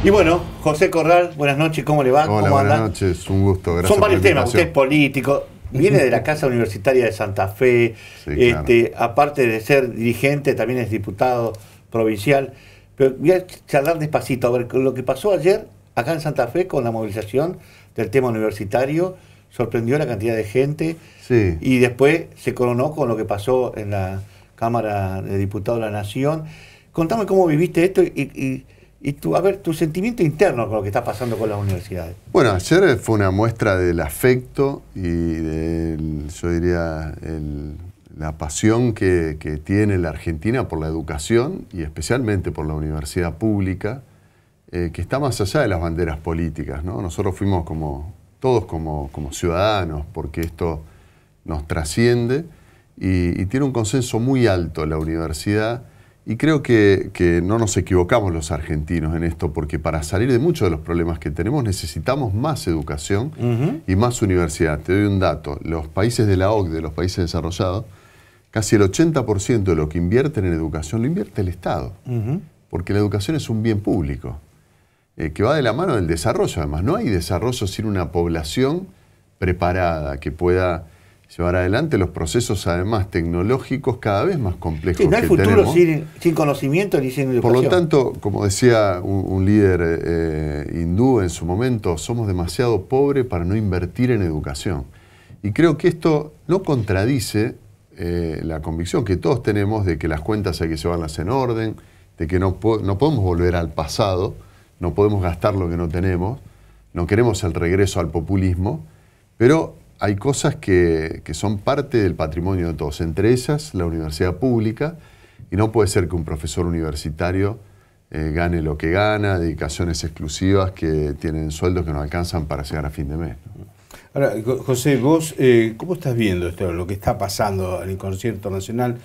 Y bueno, José Corral, buenas noches, ¿cómo le va? Hola, ¿Cómo buenas anda? noches, un gusto, gracias. Son varios por la temas, usted es invitación. político, viene de la Casa Universitaria de Santa Fe, Sí, claro. aparte de ser dirigente, también es diputado provincial. Pero voy a charlar despacito, a ver, lo que pasó ayer acá en Santa Fe con la movilización del tema universitario, sorprendió la cantidad de gente Sí. y después se coronó con lo que pasó en la Cámara de Diputados de la Nación. Contame cómo viviste esto y tu sentimiento interno con lo que está pasando con las universidades. Bueno, ayer fue una muestra del afecto y yo diría, la pasión que tiene la Argentina por la educación y especialmente por la universidad pública, que está más allá de las banderas políticas, ¿no? Nosotros fuimos todos como ciudadanos, porque esto nos trasciende y tiene un consenso muy alto la universidad. Y creo que no nos equivocamos los argentinos en esto, porque para salir de muchos de los problemas que tenemos necesitamos más educación y más universidad. Te doy un dato. Los países de la OCDE, los países desarrollados, casi el 80% de lo que invierten en educación lo invierte el Estado. Porque la educación es un bien público, que va de la mano del desarrollo. Además, no hay desarrollo sin una población preparada que pueda llevar adelante los procesos, además, tecnológicos cada vez más complejos. Sí, no hay futuro sin conocimiento ni sin educación. Por lo tanto, como decía un líder hindú en su momento, somos demasiado pobres para no invertir en educación. Y creo que esto no contradice la convicción que todos tenemos de que las cuentas hay que llevarlas en orden, de que no podemos volver al pasado, no podemos gastar lo que no tenemos, no queremos el regreso al populismo, pero hay cosas que son parte del patrimonio de todos, entre ellas la universidad pública, y no puede ser que un profesor universitario gane lo que gana, dedicaciones exclusivas que tienen sueldos que no alcanzan para llegar a fin de mes, ¿no? Ahora, José, vos, ¿cómo estás viendo esto, lo que está pasando en el concierto nacional?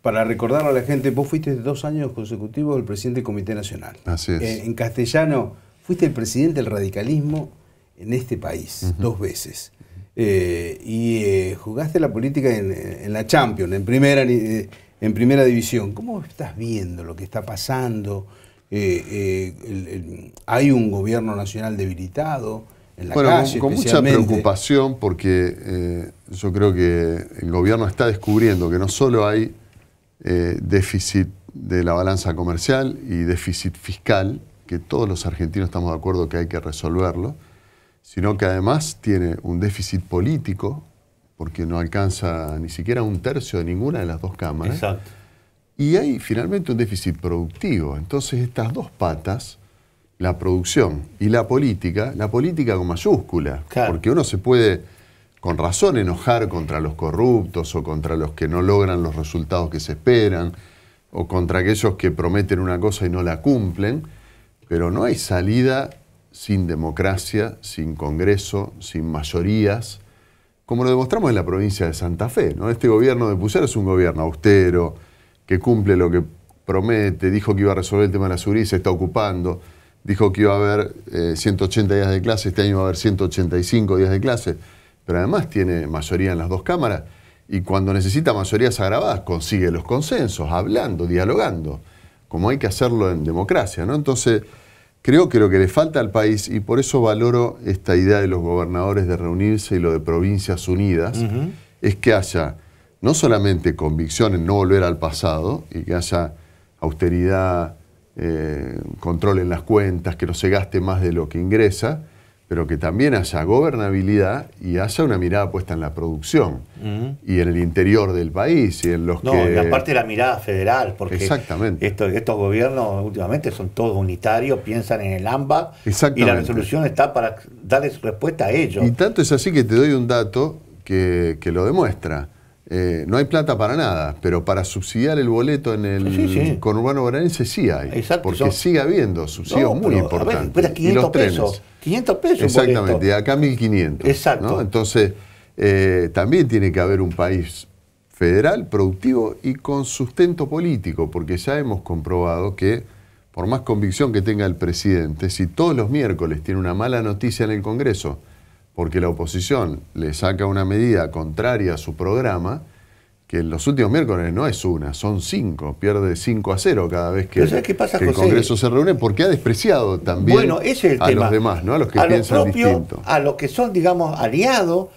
Para recordarle a la gente, vos fuiste 2 años consecutivos el presidente del Comité Nacional. Así es. En castellano, fuiste el presidente del radicalismo en este país, 2 veces. Jugaste la política en la Champions, en primera división. ¿Cómo estás viendo lo que está pasando? ¿Hay un gobierno nacional debilitado en la calle? Con mucha preocupación, porque yo creo que el gobierno está descubriendo que no solo hay déficit de la balanza comercial y déficit fiscal, que todos los argentinos estamos de acuerdo que hay que resolverlo, sino que además tiene un déficit político, porque no alcanza ni siquiera 1/3 de ninguna de las 2 cámaras. Exacto. Y hay finalmente un déficit productivo. Entonces estas 2 patas, la producción y la política con mayúscula, claro, porque uno se puede con razón enojar contra los corruptos o contra los que no logran los resultados que se esperan, o contra aquellos que prometen una cosa y no la cumplen, pero no hay salida sin democracia, sin Congreso, sin mayorías, como lo demostramos en la provincia de Santa Fe, ¿no? Este gobierno de Pujol es un gobierno austero, que cumple lo que promete, dijo que iba a resolver el tema de la seguridad y se está ocupando, dijo que iba a haber 180 días de clase, este año va a haber 185 días de clase, pero además tiene mayoría en las 2 cámaras y cuando necesita mayorías agravadas consigue los consensos, hablando, dialogando, como hay que hacerlo en democracia, ¿no? Entonces, creo que lo que le falta al país, y por eso valoro esta idea de los gobernadores de reunirse y lo de provincias unidas, es que haya no solamente convicción en no volver al pasado y que haya austeridad, control en las cuentas, que no se gaste más de lo que ingresa, pero que también haya gobernabilidad y haya una mirada puesta en la producción y en el interior del país y en los y aparte la mirada federal, porque exactamente. Estos gobiernos últimamente son todos unitarios, piensan en el AMBA y la resolución está para darles respuesta a ellos. Y tanto es así que te doy un dato que lo demuestra. No hay plata para nada, pero para subsidiar el boleto en el conurbano bonaerense sí hay. Exacto, porque sigue habiendo subsidios muy importantes. Pero 500 pesos. 500 pesos. Exactamente, de acá 1.500. Exacto. ¿no? Entonces, también tiene que haber un país federal, productivo y con sustento político, porque ya hemos comprobado que, por más convicción que tenga el presidente, si todos los miércoles tiene una mala noticia en el Congreso, porque la oposición le saca una medida contraria a su programa, que en los últimos miércoles no es una, son 5, pierde 5-0 cada vez que, ¿sabes qué pasa, que el José? Congreso se reúne, porque ha despreciado también Ese es el a tema. los demás, ¿no? A los que a piensan los propios, distinto. a los que son, digamos, aliados,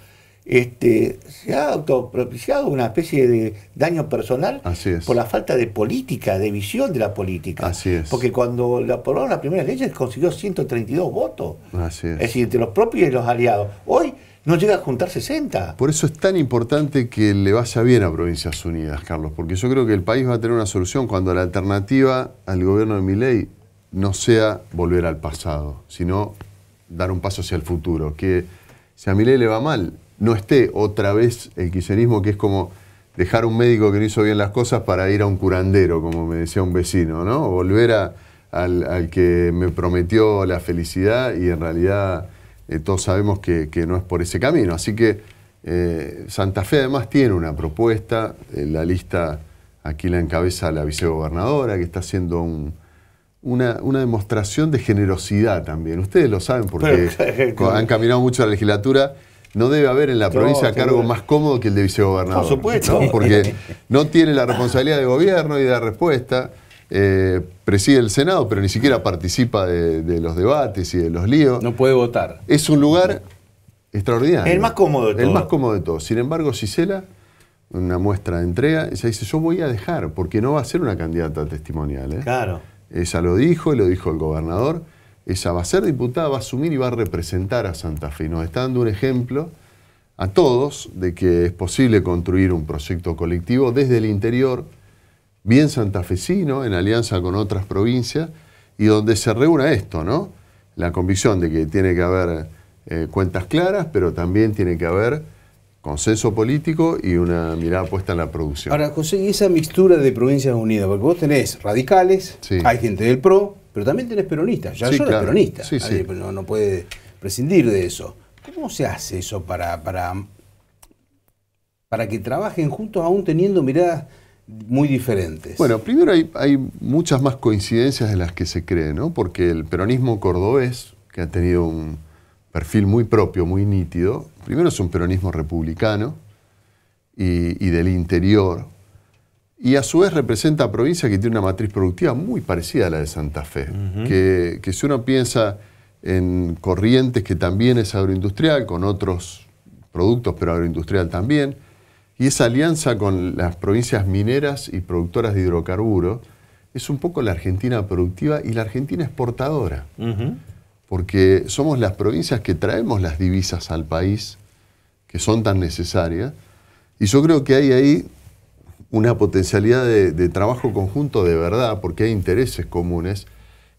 se ha autopropiciado una especie de daño personal Así es. por la falta de política, de visión de la política. Así es. Porque cuando le aprobaron las primeras leyes consiguió 132 votos. Así es. Es decir, entre los propios y los aliados. Hoy no llega a juntar 60. Por eso es tan importante que le vaya bien a Provincias Unidas, Carlos, porque yo creo que el país va a tener una solución cuando la alternativa al gobierno de Milei no sea volver al pasado, sino dar un paso hacia el futuro. Que si a Milei le va mal, no esté otra vez el kirchnerismo, que es como dejar a un médico que no hizo bien las cosas para ir a un curandero, como me decía un vecino, ¿no? O volver al que me prometió la felicidad y en realidad todos sabemos que no es por ese camino. Así que Santa Fe además tiene una propuesta, la lista aquí la encabeza la vicegobernadora, que está haciendo una demostración de generosidad también. Ustedes lo saben porque han caminado mucho la legislatura. No debe haber en la provincia cargo más cómodo que el de vicegobernador. Por supuesto. ¿No? Porque no tiene la responsabilidad de gobierno y de respuesta. Preside el Senado, pero ni siquiera participa de los debates y de los líos. No puede votar. Es un lugar extraordinario. El más cómodo de todos. El más cómodo de todos. Sin embargo, Gisela, una muestra de entrega, ella dice, yo voy a dejar, porque no va a ser una candidata testimonial. Claro. Ella lo dijo, y lo dijo el gobernador. Ella va a ser diputada, va a asumir y va a representar a Santa Fe. Y nos está dando un ejemplo a todos de que es posible construir un proyecto colectivo desde el interior, bien santafesino, en alianza con otras provincias, y donde se reúna esto, ¿no? La convicción de que tiene que haber cuentas claras, pero también tiene que haber consenso político y una mirada puesta en la producción. Ahora, José, y esa mixtura de Provincias Unidas, porque vos tenés radicales, Sí. hay gente del PRO, pero también tenés peronistas. Ya Sí, son claro. peronistas. Sí, sí. No puede prescindir de eso. ¿Cómo se hace eso para que trabajen juntos aún teniendo miradas muy diferentes? Bueno, primero hay muchas más coincidencias de las que se cree, ¿no? Porque el peronismo cordobés, que ha tenido un perfil muy propio, muy nítido, primero es un peronismo republicano y del interior, y a su vez representa a provincia que tiene una matriz productiva muy parecida a la de Santa Fe, que si uno piensa en Corrientes, que también es agroindustrial, con otros productos, pero agroindustrial también, y esa alianza con las provincias mineras y productoras de hidrocarburos es un poco la Argentina productiva y la Argentina exportadora. Porque somos las provincias que traemos las divisas al país, que son tan necesarias, y yo creo que hay ahí una potencialidad de trabajo conjunto de verdad, porque hay intereses comunes,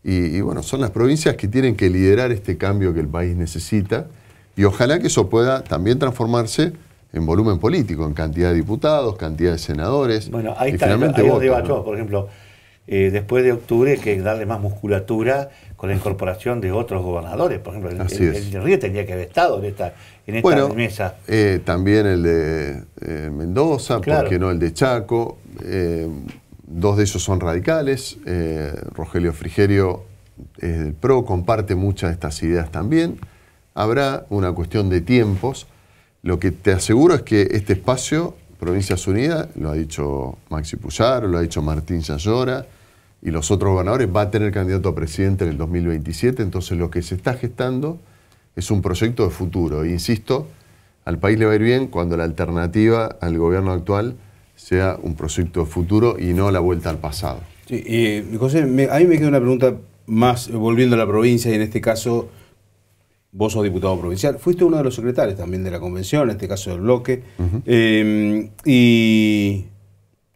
y bueno, son las provincias que tienen que liderar este cambio que el país necesita, y ojalá que eso pueda también transformarse en volumen político, en cantidad de diputados, cantidad de senadores. Bueno, ahí y está, finalmente ahí votos, debatió, ¿no? por ejemplo, después de octubre hay que darle más musculatura con la incorporación de otros gobernadores. Por ejemplo, el Río tendría que haber estado en esta mesa. También el de Mendoza, Claro. ¿por qué no el de Chaco? Dos de ellos son radicales. Rogelio Frigerio es del PRO, comparte muchas de estas ideas también. Habrá una cuestión de tiempos. Lo que te aseguro es que este espacio, Provincias Unidas, lo ha dicho Maxi Puyaro, lo ha dicho Martín Yayora y los otros gobernadores, va a tener candidato a presidente en el 2027. Entonces lo que se está gestando es un proyecto de futuro. E insisto, al país le va a ir bien cuando la alternativa al gobierno actual sea un proyecto de futuro y no la vuelta al pasado. Sí, José, a mí me queda una pregunta más, volviendo a la provincia, y en este caso, vos sos diputado provincial, fuiste uno de los secretarios también de la convención, en este caso del bloque. ¿Y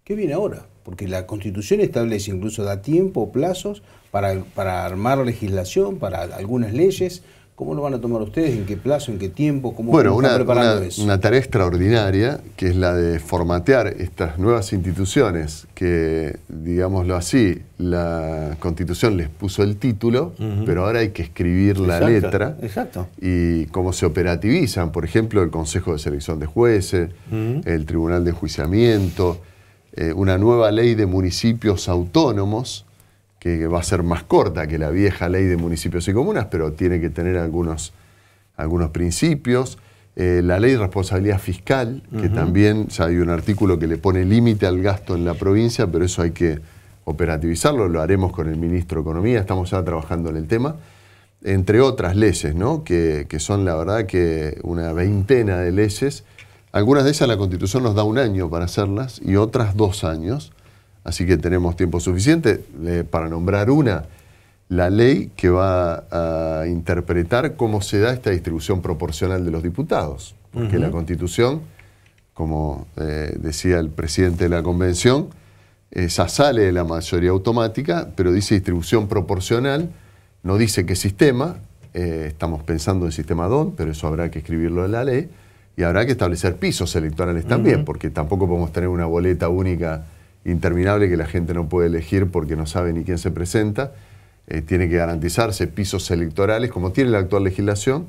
qué viene ahora? Porque la Constitución establece, incluso da tiempo, plazos para armar legislación, para algunas leyes. ¿Cómo lo van a tomar ustedes? ¿En qué plazo? ¿En qué tiempo? ¿Cómo están preparando eso? Una tarea extraordinaria, que es la de formatear estas nuevas instituciones que, digámoslo así, la Constitución les puso el título, pero ahora hay que escribir la letra. Exacto. Y cómo se operativizan, por ejemplo, el Consejo de Selección de Jueces, el Tribunal de Enjuiciamiento, una nueva ley de municipios autónomos, que va a ser más corta que la vieja ley de municipios y comunas, pero tiene que tener algunos principios. La ley de responsabilidad fiscal, que también ya hay un artículo que le pone límite al gasto en la provincia, pero eso hay que operativizarlo, lo haremos con el ministro de Economía, estamos ya trabajando en el tema, entre otras leyes, ¿no? que son la verdad que una veintena de leyes. Algunas de esas la Constitución nos da 1 año para hacerlas y otras 2 años, así que tenemos tiempo suficiente. Para nombrar una, la ley que va a interpretar cómo se da esta distribución proporcional de los diputados, porque la Constitución, como decía el presidente de la Convención, esa sale de la mayoría automática, pero dice distribución proporcional, no dice qué sistema, estamos pensando en sistema DON, pero eso habrá que escribirlo en la ley, y habrá que establecer pisos electorales también, porque tampoco podemos tener una boleta única interminable que la gente no puede elegir porque no sabe ni quién se presenta. Tiene que garantizarse pisos electorales, como tiene la actual legislación,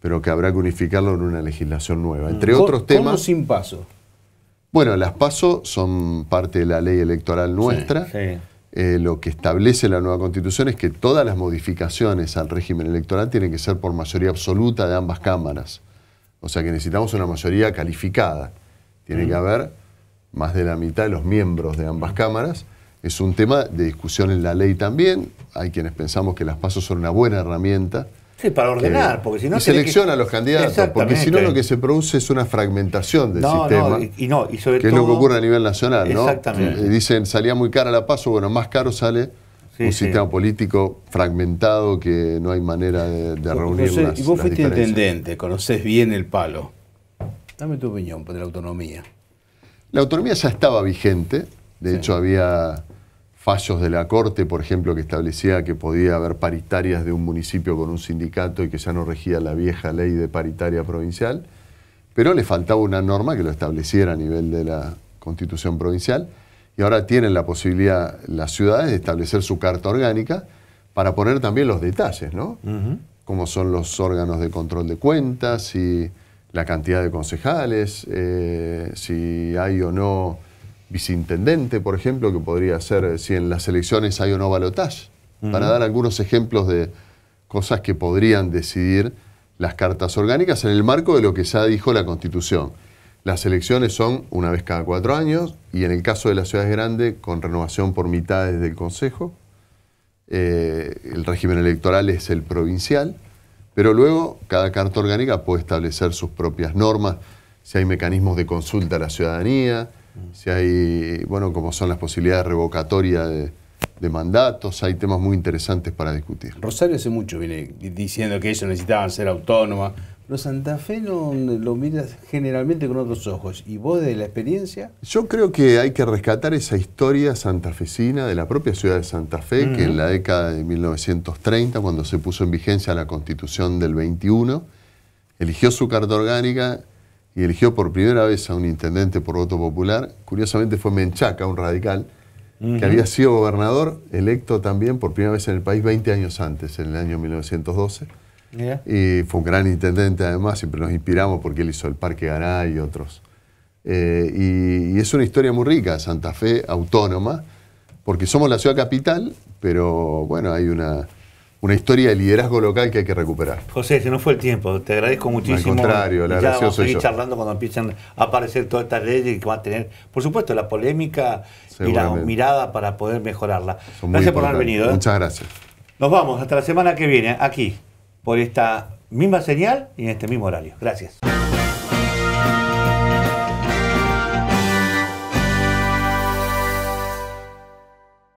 pero que habrá que unificarlo en una legislación nueva. Entre otros temas... ¿Cómo sin paso? Bueno, las PASO son parte de la ley electoral nuestra. Sí. Lo que establece la nueva Constitución es que todas las modificaciones al régimen electoral tienen que ser por mayoría absoluta de ambas cámaras. O sea que necesitamos una mayoría calificada. Tiene que haber más de la mitad de los miembros de ambas cámaras. Es un tema de discusión en la ley también. Hay quienes pensamos que las PASO son una buena herramienta. Sí, para ordenar, porque si no... Y selecciona a los candidatos, porque si no lo que se produce es una fragmentación del sistema, y sobre que todo, es lo que ocurre a nivel nacional, ¿no? Exactamente. Dicen, salía muy cara la PASO, bueno, más caro sale un sistema político fragmentado que no hay manera de reunir José, las y vos fuiste diferencias. intendente, conocés bien el palo. Dame tu opinión de la autonomía. La autonomía ya estaba vigente, de hecho había fallos de la Corte, por ejemplo, que establecía que podía haber paritarias de un municipio con un sindicato y que ya no regía la vieja ley de paritaria provincial, pero le faltaba una norma que lo estableciera a nivel de la Constitución provincial, y ahora tienen la posibilidad las ciudades de establecer su carta orgánica para poner también los detalles, ¿no? Como son los órganos de control de cuentas, y la cantidad de concejales, si hay o no viceintendente, por ejemplo, que podría ser si en las elecciones hay o no balotaje, para dar algunos ejemplos de cosas que podrían decidir las cartas orgánicas en el marco de lo que ya dijo la Constitución. Las elecciones son una vez cada 4 años y en el caso de las ciudades grandes con renovación por mitades del Consejo. El régimen electoral es el provincial, pero luego cada carta orgánica puede establecer sus propias normas, si hay mecanismos de consulta a la ciudadanía, si hay, bueno, como son las posibilidades de revocatoria de mandatos, hay temas muy interesantes para discutir. Rosario hace mucho viene diciendo que ellos necesitaban ser autónoma, pero Santa Fe lo mira generalmente con otros ojos. ¿Y vos de la experiencia? Yo creo que hay que rescatar esa historia santafesina de la propia ciudad de Santa Fe, que en la década de 1930, cuando se puso en vigencia la Constitución del 21, eligió su carta orgánica y eligió por primera vez a un intendente por voto popular. Curiosamente fue Menchaca, un radical, que había sido gobernador electo también por primera vez en el país 20 años antes, en el año 1912. Y fue un gran intendente además, siempre nos inspiramos porque él hizo el Parque Garay y otros. Y es una historia muy rica, Santa Fe autónoma, porque somos la ciudad capital, pero bueno, hay una historia de liderazgo local que hay que recuperar. José, se nos fue el tiempo, te agradezco muchísimo. Al contrario, la ya vamos a soy seguir yo. charlando cuando empiecen a aparecer todas estas leyes que van a tener, por supuesto, la polémica y la mirada para poder mejorarla. Gracias por haber venido. Muchas gracias. Nos vamos hasta la semana que viene, aquí, por esta misma señal y en este mismo horario. Gracias.